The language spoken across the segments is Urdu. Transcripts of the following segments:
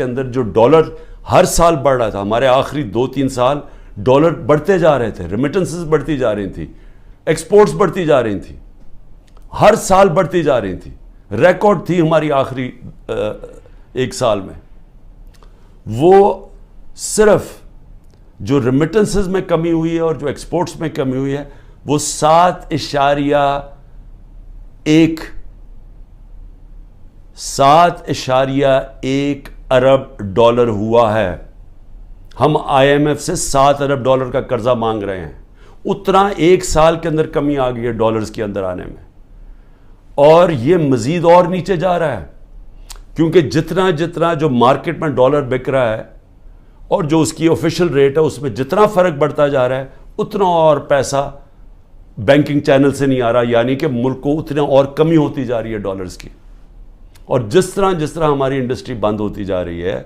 کے اندر جو ڈالر ہر سال بڑھ رہا تھا، ہمارے آخری 2-3 سال ڈالر بڑھتے جا رہے تھے، ریمیٹنسز بڑھتی جا رہی تھی، ایکسپورٹس بڑھتی جا رہی تھی، ہر سال بڑھتی جا رہی تھی، ریکارڈ تھی ہماری آخری 1 سال میں. وہ صرف جو ریمیٹنسز میں کمی ہوئی ہے اور جو ایکسپورٹس میں کمی ہوئی ہے وہ 7.1 ارب ڈالر ہوا ہے. ہم IMF سے 7 ارب ڈالر کا قرضہ مانگ رہے ہیں. اتنا 1 سال کے اندر کمی آ گئی ہے ڈالرز کے اندر آنے میں، اور یہ مزید اور نیچے جا رہا ہے، کیونکہ جتنا جو مارکیٹ میں ڈالر بک رہا ہے اور جو اس کی آفیشیل ریٹ ہے اس میں جتنا فرق بڑھتا جا رہا ہے اتنا اور پیسہ بینکنگ چینل سے نہیں آ رہا، یعنی کہ ملک کو اتنا اور کمی ہوتی جا رہی ہے ڈالرز کی. اور جس طرح ہماری انڈسٹری بند ہوتی جا رہی ہے،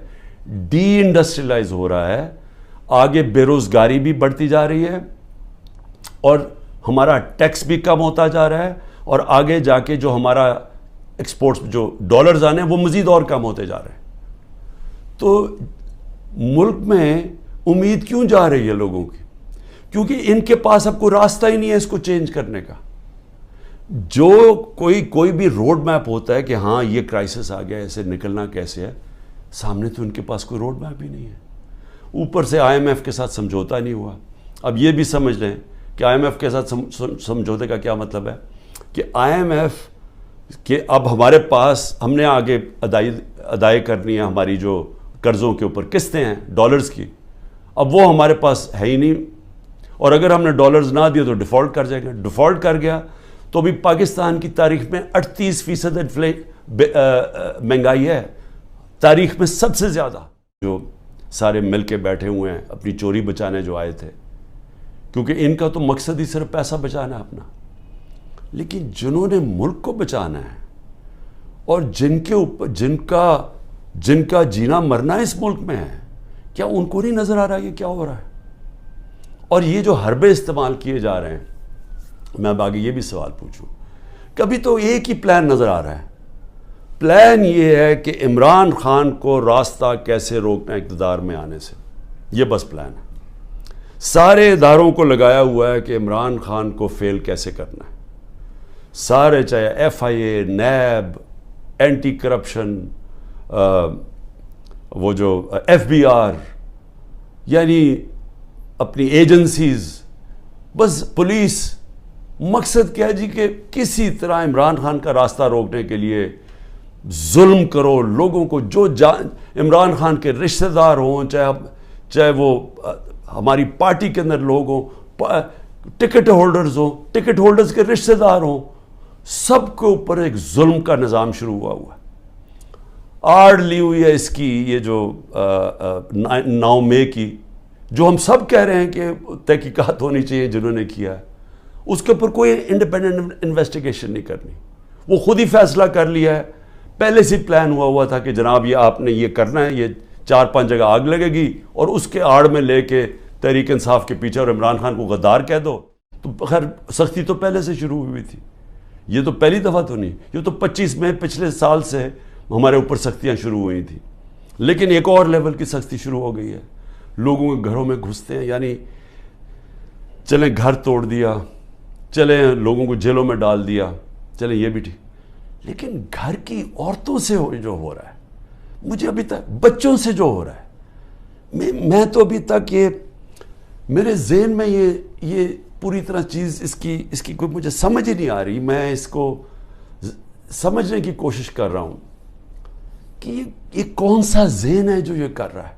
ڈی انڈسٹریلائز ہو رہا ہے، آگے بے روزگاری بھی بڑھتی جا رہی ہے اور ہمارا ٹیکس بھی کم ہوتا جا رہا ہے، اور آگے جا کے جو ہمارا ایکسپورٹس جو ڈالرز آنے ہیں وہ مزید اور کم ہوتے جا رہے ہیں. تو ملک میں امید کیوں جا رہی ہے لوگوں کی؟ کیونکہ ان کے پاس اب کوئی راستہ ہی نہیں ہے اس کو چینج کرنے کا. جو کوئی بھی روڈ میپ ہوتا ہے کہ ہاں یہ کرائسس آ گیا، اسے نکلنا کیسے ہے، سامنے تو ان کے پاس کوئی روڈ میپ ہی نہیں ہے. اوپر سے IMF کے ساتھ سمجھوتا نہیں ہوا. اب یہ بھی سمجھ لیں کہ IMF کے ساتھ سمجھوتے کا کیا مطلب ہے کہ IMF کہ اب ہمارے پاس ہم نے آگے ادائی کرنی ہے ہماری جو قرضوں کے اوپر قسطیں ہیں ڈالرز کی، اب وہ ہمارے پاس ہے ہی نہیں، اور اگر ہم نے ڈالرز نہ دیے تو ڈیفالٹ کر جائے گا. ڈیفالٹ کر گیا تو بھی پاکستان کی تاریخ میں 38% مہنگائی ہے، تاریخ میں سب سے زیادہ. جو سارے مل کے بیٹھے ہوئے ہیں اپنی چوری بچانے جو آئے تھے، کیونکہ ان کا تو مقصد ہی صرف پیسہ بچانا ہے اپنا، لیکن جنہوں نے ملک کو بچانا ہے اور جن کے اوپر جن کا جینا مرنا اس ملک میں ہے، کیا ان کو نہیں نظر آ رہا یہ کیا ہو رہا ہے؟ اور یہ جو حربے استعمال کیے جا رہے ہیں، میں اب آگے یہ بھی سوال پوچھوں، کبھی تو ایک ہی پلان نظر آ رہا ہے. پلان یہ ہے کہ عمران خان کو راستہ کیسے روکنا اقتدار میں آنے سے، یہ بس پلان ہے. سارے اداروں کو لگایا ہوا ہے کہ عمران خان کو فیل کیسے کرنا ہے. سارے، چاہے FIA، نیب، اینٹی کرپشن، وہ جو FBR، یعنی اپنی ایجنسیز، بس پولیس، مقصد کیا ہے جی کہ کسی طرح عمران خان کا راستہ روکنے کے لیے ظلم کرو لوگوں کو. جو عمران خان کے رشتہ دار ہوں، چاہے وہ ہماری پارٹی کے اندر لوگ ہوں، ٹکٹ ہولڈرز ہوں، ٹکٹ ہولڈرز کے رشتہ دار ہوں، سب کے اوپر ایک ظلم کا نظام شروع ہوا ہے. آڑ لی ہوئی ہے اس کی یہ جو 9 مئی کی، جو ہم سب کہہ رہے ہیں کہ تحقیقات ہونی چاہیے جنہوں نے کیا ہے، اس کے اوپر کوئی انڈیپینڈنٹ انویسٹیگیشن نہیں کرنی. وہ خود ہی فیصلہ کر لیا ہے، پہلے سے پلان ہوا تھا کہ جناب یہ آپ نے یہ کرنا ہے، یہ 4-5 جگہ آگ لگے گی اور اس کے آڑ میں لے کے تحریک انصاف کے پیچھے اور عمران خان کو غدار کہہ دو. تو خیر سختی تو پہلے سے شروع ہوئی تھی، یہ تو پہلی دفعہ تو نہیں، یہ تو 25 مئی پچھلے سال سے ہمارے اوپر سختیاں شروع ہوئی تھیں. لیکن ایک اور لیول کی سختی شروع ہو گئی ہے. لوگوں کے گھروں میں گھستے ہیں، یعنی چلیں گھر توڑ دیا، چلیں لوگوں کو جیلوں میں ڈال دیا، چلیں یہ بھی ٹھیک، لیکن گھر کی عورتوں سے جو ہو رہا ہے، مجھے ابھی تک بچوں سے جو ہو رہا ہے، میں تو ابھی تک یہ میرے ذہن میں یہ پوری طرح چیز اس کی کوئی مجھے سمجھ ہی نہیں آ رہی. میں اس کو سمجھنے کی کوشش کر رہا ہوں کہ یہ کون سا ذہن ہے جو یہ کر رہا ہے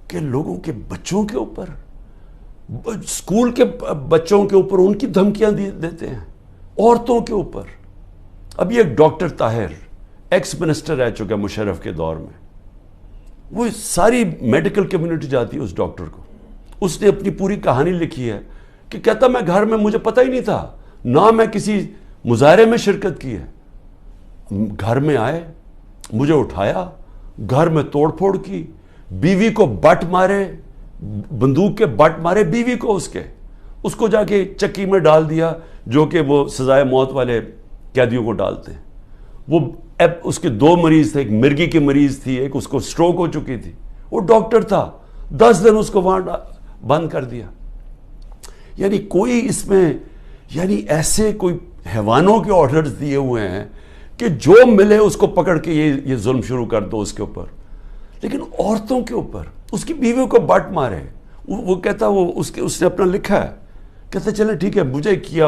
کہ لوگوں کے بچوں کے اوپر، اسکول کے بچوں کے اوپر ان کی دھمکیاں دیتے ہیں، عورتوں کے اوپر. ابھی ایک ڈاکٹر طاہر ایکس منسٹر رہ چکا مشرف کے دور میں، وہ ساری میڈیکل کمیونٹی جاتی ہے اس ڈاکٹر کو. اس نے اپنی پوری کہانی لکھی ہے کہ کہتا میں گھر میں مجھے پتہ ہی نہیں تھا، نہ میں کسی مظاہرے میں شرکت کی ہے. گھر میں آئے، مجھے اٹھایا، گھر میں توڑ پھوڑ کی، بیوی کو بٹ مارے، بندوق کے بٹ مارے بیوی کو، اس کو جا کے چکی میں ڈال دیا، جو کہ وہ سزائے موت والے قیدیوں کو ڈالتے ہیں. وہ اب اس کے 2 مریض تھے, ایک مرگی کی مریض تھی, ایک اس کو سٹروک ہو چکی تھی. وہ ڈاکٹر تھا, 10 دن اس کو وہاں بند کر دیا. یعنی کوئی اس میں یعنی ایسے کوئی حیوانوں کے آرڈرز دیے ہوئے ہیں کہ جو ملے اس کو پکڑ کے یہ ظلم شروع کر دو اس کے اوپر. لیکن عورتوں کے اوپر اس کی بیویوں کو بٹ مارے. وہ کہتا اس نے اپنا لکھا ہے, کہتے چلیں ٹھیک ہے,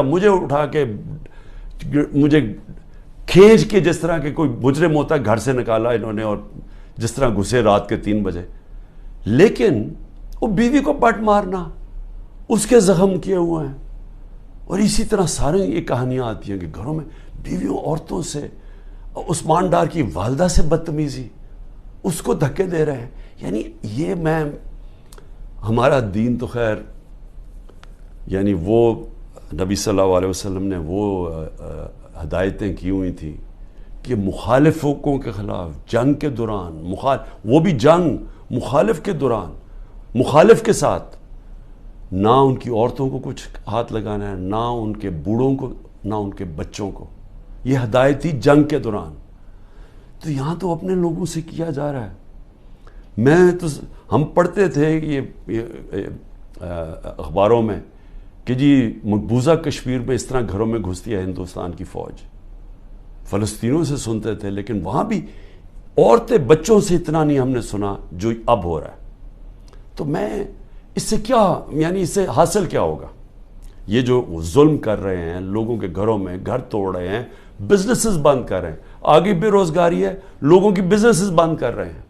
مجھے اٹھا کے مجھے کھینچ کے جس طرح کہ کوئی مجرم ہوتا ہے گھر سے نکالا انہوں نے, اور جس طرح گھسے رات کے 3 بجے. لیکن وہ بیوی کو بٹ مارنا, اس کے زخم کیے ہوئے ہیں. اور اسی طرح سارے یہ کہانیاں آتی ہیں کہ گھروں میں بیویوں عورتوں سے, عثمان ڈار کی والدہ سے بدتمیزی, اس کو دھکے دے رہے ہیں. یعنی یہ ہمارا دین تو خیر یعنی وہ نبی صلی اللہ علیہ وسلم نے وہ ہدایتیں کی ہوئی تھیں کہ مخالفوں کے خلاف جنگ کے دوران, وہ بھی جنگ مخالف کے دوران, مخالف کے ساتھ نہ ان کی عورتوں کو کچھ ہاتھ لگانا ہے, نہ ان کے بوڑھوں کو, نہ ان کے بچوں کو. یہ ہدایت تھی جنگ کے دوران. تو یہاں تو اپنے لوگوں سے کیا جا رہا ہے. ہم پڑھتے تھے یہ اخباروں میں کہ جی مقبوضہ کشمیر میں اس طرح گھروں میں گھستی ہے ہندوستان کی فوج. فلسطینیوں سے سنتے تھے, لیکن وہاں بھی عورتیں بچوں سے اتنا نہیں ہم نے سنا جو اب ہو رہا ہے. تو اس سے کیا یعنی اس سے حاصل کیا ہوگا؟ یہ جو ظلم کر رہے ہیں لوگوں کے گھروں میں, گھر توڑ رہے ہیں, بزنسز بند کر رہے ہیں, آگے بے روزگاری ہے, لوگوں کی بزنسز بند کر رہے ہیں,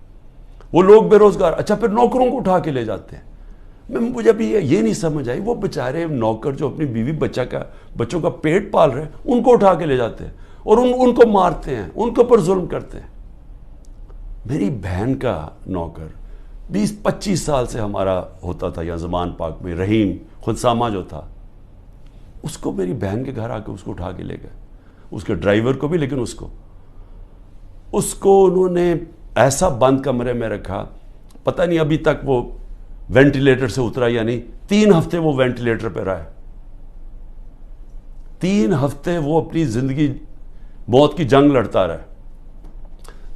وہ لوگ بے روزگار. اچھا پھر نوکروں کو اٹھا کے لے جاتے ہیں. مجھے ابھی یہ نہیں سمجھ آئی, وہ بیچارے نوکر جو اپنی بیوی بچوں کا پیٹ پال رہے ہیں ان کو اٹھا کے لے جاتے ہیں اور ان کو مارتے ہیں, ان کے اوپر ظلم کرتے ہیں. میری بہن کا نوکر 20-25 سال سے ہمارا ہوتا تھا یہاں زمان پاک میں, رحیم خنسامہ جو تھا, اس کو میری بہن کے گھر آ کے اس کو اٹھا کے لے گئے, اس کے ڈرائیور کو بھی, لیکن اس کو انہوں نے ایسا بند کمرے میں رکھا, پتہ نہیں ابھی تک وہ وینٹیلیٹر سے اترا یا نہیں. 3 ہفتے وہ وینٹیلیٹر پہ رہا ہے. 3 ہفتے وہ اپنی زندگی موت کی جنگ لڑتا رہا.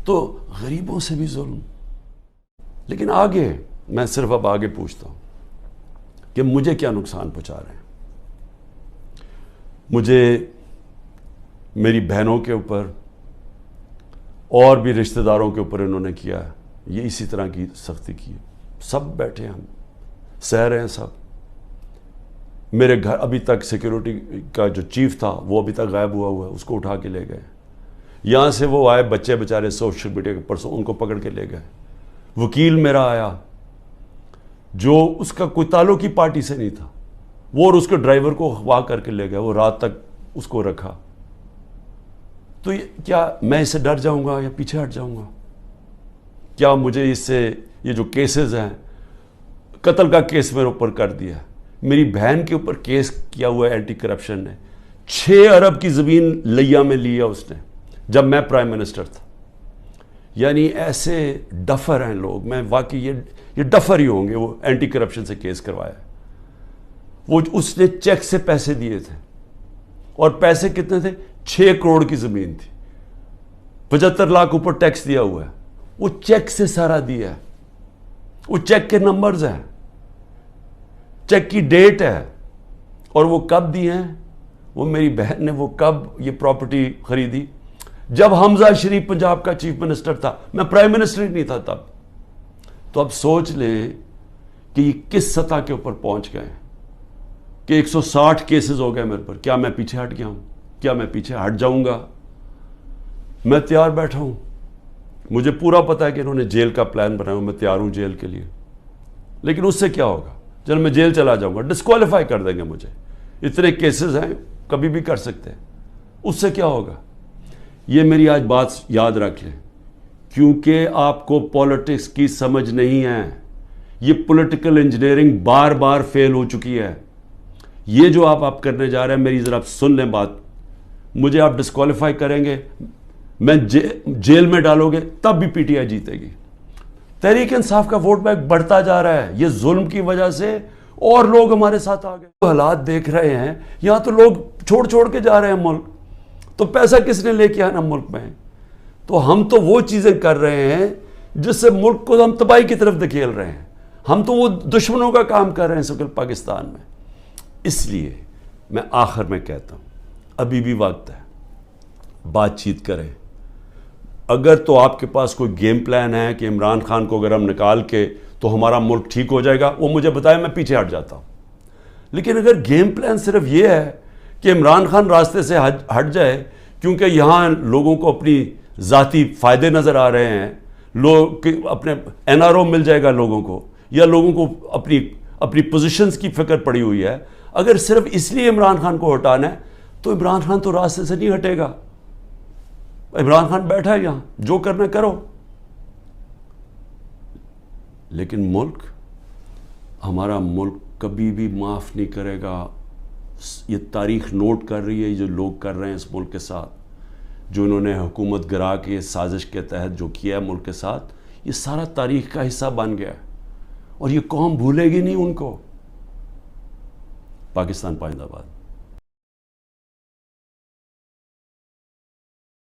تو غریبوں سے بھی ظلم. لیکن آگے میں صرف اب آگے پوچھتا ہوں کہ مجھے کیا نقصان پہنچا رہے ہیں. مجھے میری بہنوں کے اوپر اور بھی رشتہ داروں کے اوپر انہوں نے کیا ہے, یہ اسی طرح کی سختی کی ہے. سب بیٹھے ہم سہ رہے ہیں سب. میرے گھر ابھی تک سیکیورٹی کا جو چیف تھا وہ ابھی تک غائب ہوا ہے, اس کو اٹھا کے لے گئے. یہاں سے وہ آئے بچے بیچارے سوشل میڈیا کے پرسوں, ان کو پکڑ کے لے گئے. وکیل میرا آیا جو اس کا کوئی تعلق ہی پارٹی سے نہیں تھا, وہ اور اس کے ڈرائیور کو اغوا کر کے لے گئے. وہ رات تک اس کو رکھا. تو کیا میں اس سے ڈر جاؤں گا یا پیچھے ہٹ جاؤں گا؟ کیا مجھے اس سے یہ جو کیسز ہیں, قتل کا کیس میرے اوپر کر دیا, میری بہن کے اوپر کیس کیا ہوا ہے اینٹی کرپشن نے, 6 ارب کی زمین لیا میں لیا اس نے جب میں پرائم منسٹر تھا. یعنی ایسے ڈفر ہیں لوگ. میں واقعی یہ ڈفر ہی ہوں گے. وہ اینٹی کرپشن سے کیس کروایا, وہ اس نے چیک سے پیسے دیے تھے, اور پیسے کتنے تھے؟ 6 کروڑ کی زمین تھی, 75 لاکھ اوپر ٹیکس دیا ہوا ہے. وہ چیک سے سارا دیا ہے, وہ چیک کے نمبرز ہیں, چیک کی ڈیٹ ہے, اور وہ کب دیے ہیں. وہ میری بہن نے وہ کب یہ پراپرٹی خریدی؟ جب حمزہ شریف پنجاب کا چیف منسٹر تھا, میں پرائم منسٹر ہی نہیں تھا تب. تو اب سوچ لیں کہ یہ کس سطح کے اوپر پہنچ گئے کہ 160 کیسز ہو گئے میرے پر. کیا میں پیچھے ہٹ گیا ہوں؟ کیا میں پیچھے ہٹ جاؤں گا؟ میں تیار بیٹھا ہوں. مجھے پورا پتا ہے کہ انہوں نے جیل کا پلان بنایا, میں تیار ہوں جیل کے لیے. لیکن اس سے کیا ہوگا؟ جب میں جیل چلا جاؤں گا, ڈسکوالیفائی کر دیں گے مجھے. اتنے کیسز ہیں, کبھی بھی کر سکتے ہیں. اس سے کیا ہوگا؟ یہ میری آج بات یاد رکھ لیں, کیونکہ آپ کو پولیٹکس کی سمجھ نہیں ہے. یہ پولیٹیکل انجینئرنگ بار بار فیل ہو چکی ہے. یہ جو آپ کرنے جا رہے ہیں, میری ذرا سن لیں بات. مجھے آپ ڈسکوالیفائی کریں گے, میں جیل میں ڈالو گے, تب بھی پی ٹی آئی جیتے گی. تحریک انصاف کا ووٹ بینک بڑھتا جا رہا ہے. یہ ظلم کی وجہ سے اور لوگ ہمارے ساتھ آ گئے. حالات دیکھ رہے ہیں, یہاں تو لوگ چھوڑ کے جا رہے ہیں ملک. تو پیسہ کس نے لے کے آنا ملک میں؟ تو ہم تو وہ چیزیں کر رہے ہیں جس سے ملک کو ہم تباہی کی طرف دھکیل رہے ہیں. ہم تو وہ دشمنوں کا کام کر رہے ہیں اس وقت پاکستان میں. اس لیے میں آخر میں کہتا ہوں ابھی بھی وقت ہے, بات چیت کریں. اگر تو آپ کے پاس کوئی گیم پلان ہے کہ عمران خان کو اگر ہم نکال کے تو ہمارا ملک ٹھیک ہو جائے گا, وہ مجھے بتائیں, میں پیچھے ہٹ جاتا ہوں. لیکن اگر گیم پلان صرف یہ ہے کہ عمران خان راستے سے ہٹ جائے کیونکہ یہاں لوگوں کو اپنی ذاتی فائدے نظر آ رہے ہیں, لوگ اپنے این آر او مل جائے گا لوگوں کو, یا لوگوں کو اپنی پوزیشنز کی فکر پڑی ہوئی ہے, اگر صرف اس لیے عمران خان کو ہٹانا ہے تو عمران خان تو راستے سے نہیں ہٹے گا. عمران خان بیٹھا ہے یہاں, جو کرنا کرو. لیکن ملک, ہمارا ملک کبھی بھی معاف نہیں کرے گا. یہ تاریخ نوٹ کر رہی ہے جو لوگ کر رہے ہیں اس ملک کے ساتھ, جو انہوں نے حکومت گرا کے سازش کے تحت جو کیا ہے ملک کے ساتھ, یہ سارا تاریخ کا حصہ بن گیا اور یہ قوم بھولے گی نہیں ان کو. پاکستان پائندہ باد.